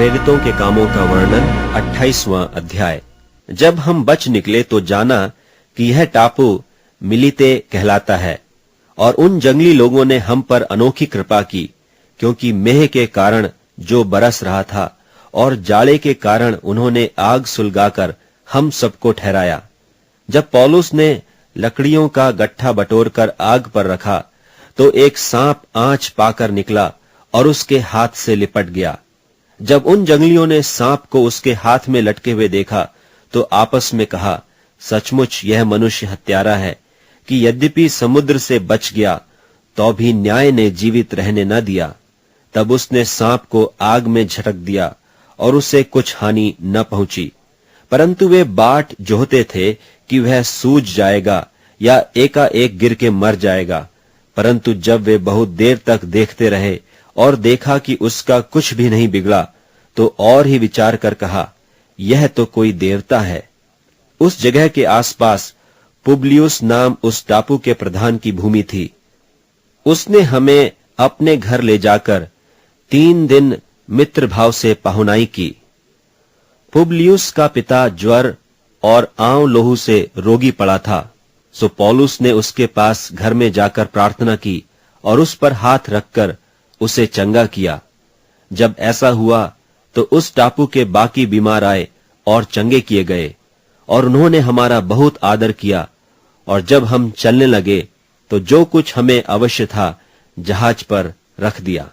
प्रेरितों के कामों का वर्णन 28वां अध्याय। जब हम बच निकले तो जाना कि यह टापू मिलीते कहलाता है, और उन जंगली लोगों ने हम पर अनोखी कृपा की, क्योंकि मेह के कारण जो बरस रहा था और जाड़े के कारण उन्होंने आग सुलगाकर हम सबको ठहराया। जब पौलुस ने लकड़ियों का गट्ठा बटोरकर आग पर रखा तो एक सांप आंच पाकर निकला और उसके हाथ से लिपट गया। जब उन जंगलियों ने सांप को उसके हाथ में लटके हुए देखा तो आपस में कहा, सचमुच यह मनुष्य हत्यारा है कि यद्यपि समुद्र से बच गया तो भी न्याय ने जीवित रहने न दिया। तब उसने सांप को आग में झटक दिया और उसे कुछ हानि न पहुंची, परंतु वे बाट जोहते थे कि वह सूज जाएगा या एकाएक गिर के मर जाएगा। परंतु जब वे बहुत देर तक देखते रहे और देखा कि उसका कुछ भी नहीं बिगड़ा, तो और ही विचार कर कहा, यह तो कोई देवता है। उस जगह के आसपास पुबलियुस नाम उस टापू के प्रधान की भूमि थी। उसने हमें अपने घर ले जाकर 3 दिन मित्र भाव से पहुनाई की। पुबलियुस का पिता ज्वर और आंव लोहू से रोगी पड़ा था, सो पौलुस ने उसके पास घर में जाकर प्रार्थना की और उस पर हाथ रखकर उसे चंगा किया। जब ऐसा हुआ तो उस टापू के बाकी बीमार आए और चंगे किए गए, और उन्होंने हमारा बहुत आदर किया। और जब हम चलने लगे तो जो कुछ हमें अवश्य था जहाज पर रख दिया।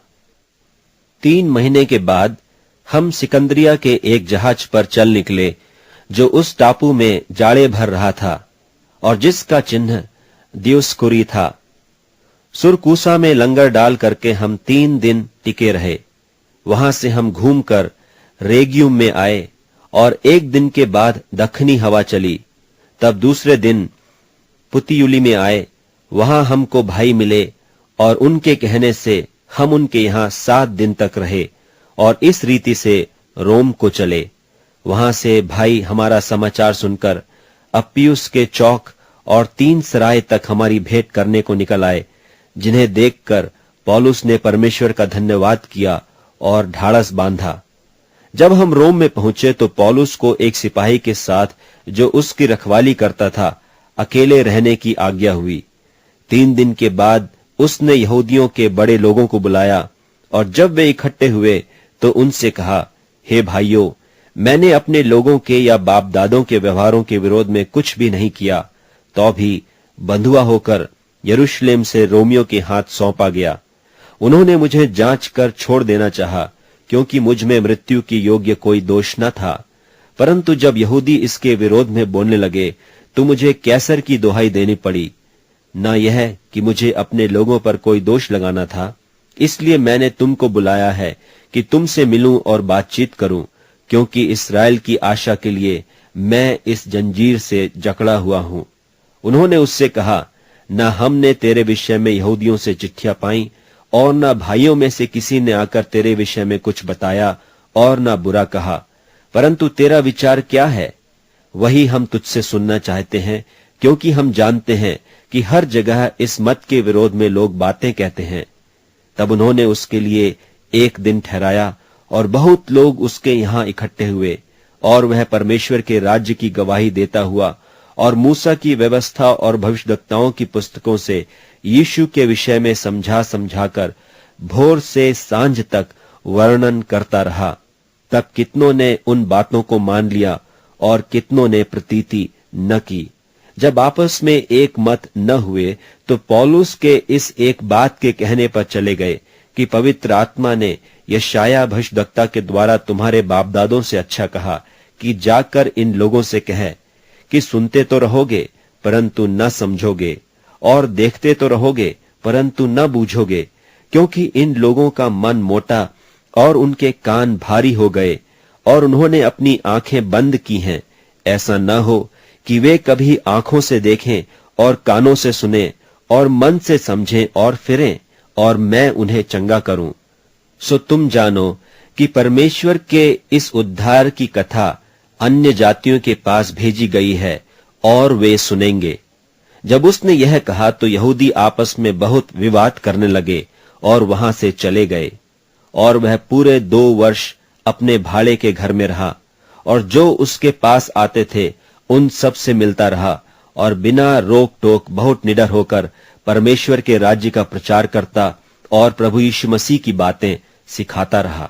3 महीने के बाद हम सिकंदरिया के एक जहाज पर चल निकले, जो उस टापू में जाड़े भर रहा था और जिसका चिन्ह दियोस्कुरी था। सुरकूसा में लंगर डाल करके हम 3 दिन टिके रहे। वहां से हम घूमकर रेगियुम में आए और 1 दिन के बाद दक्षिणी हवा चली। तब दूसरे दिन पुतियुली में आए। वहां हमको भाई मिले और उनके कहने से हम उनके यहां 7 दिन तक रहे और इस रीति से रोम को चले। वहां से भाई हमारा समाचार सुनकर अप्पियुस के चौक और 3 सराय तक हमारी भेंट करने को निकल आए, जिन्हें देखकर पौलुस ने परमेश्वर का धन्यवाद किया और ढाढ़स बांधा। जब हम रोम में पहुंचे तो पौलुस को एक सिपाही के साथ जो उसकी रखवाली करता था अकेले रहने की आज्ञा हुई। 3 दिन के बाद उसने यहूदियों के बड़े लोगों को बुलाया, और जब वे इकट्ठे हुए तो उनसे कहा, हे भाइयों, मैंने अपने लोगों के या बाप दादों के व्यवहारों के विरोध में कुछ भी नहीं किया, तो भी बंधुआ होकर यरूशलेम से रोमियों के हाथ सौंपा गया। उन्होंने मुझे जांच कर छोड़ देना चाहा, क्योंकि मुझ में मृत्यु की योग्य कोई दोष न था। परंतु जब यहूदी इसके विरोध में बोलने लगे तो मुझे कैसर की दुहाई देनी पड़ी। न यह कि मुझे अपने लोगों पर कोई दोष लगाना था, इसलिए मैंने तुमको बुलाया है कि तुमसे मिलूं और बातचीत करूं, क्योंकि इस्राएल की आशा के लिए मैं इस जंजीर से जकड़ा हुआ हूं। उन्होंने उससे कहा, न हमने तेरे विषय में यहूदियों से चिट्ठियां पाई और न भाइयों में से किसी ने आकर तेरे विषय में कुछ बताया और न बुरा कहा, परंतु तेरा विचार क्या है वही हम तुझसे सुनना चाहते हैं, क्योंकि हम जानते हैं कि हर जगह इस मत के विरोध में लोग बातें कहते हैं। तब उन्होंने उसके लिए 1 दिन ठहराया और बहुत लोग उसके यहां इकट्ठे हुए, और वह परमेश्वर के राज्य की गवाही देता हुआ और मूसा की व्यवस्था और भविष्यद्वक्ताओं की पुस्तकों से यीशु के विषय में समझाकर भोर से सांझ तक वर्णन करता रहा। तब कितनों ने उन बातों को मान लिया और कितनों ने प्रतीति न की। जब आपस में एक मत न हुए तो पौलुस के इस एक बात के कहने पर चले गए कि पवित्र आत्मा ने यशायाह भविष्यद्वक्ता के द्वारा तुम्हारे बाप दादों से अच्छा कहा कि जाकर इन लोगों से कहे कि सुनते तो रहोगे परंतु न समझोगे, और देखते तो रहोगे परंतु न बूझोगे, क्योंकि इन लोगों का मन मोटा और उनके कान भारी हो गए और उन्होंने अपनी आंखें बंद की हैं। ऐसा न हो कि वे कभी आंखों से देखें और कानों से सुने और मन से समझें और फिरें और मैं उन्हें चंगा करूं। सो तुम जानो कि परमेश्वर के इस उद्धार की कथा अन्य जातियों के पास भेजी गई है और वे सुनेंगे। जब उसने यह कहा तो यहूदी आपस में बहुत विवाद करने लगे और वहां से चले गए, और वह पूरे 2 वर्ष अपने भाड़े के घर में रहा और जो उसके पास आते थे उन सब से मिलता रहा और बिना रोक टोक बहुत निडर होकर परमेश्वर के राज्य का प्रचार करता और प्रभु यीशु मसीह की बातें सिखाता रहा।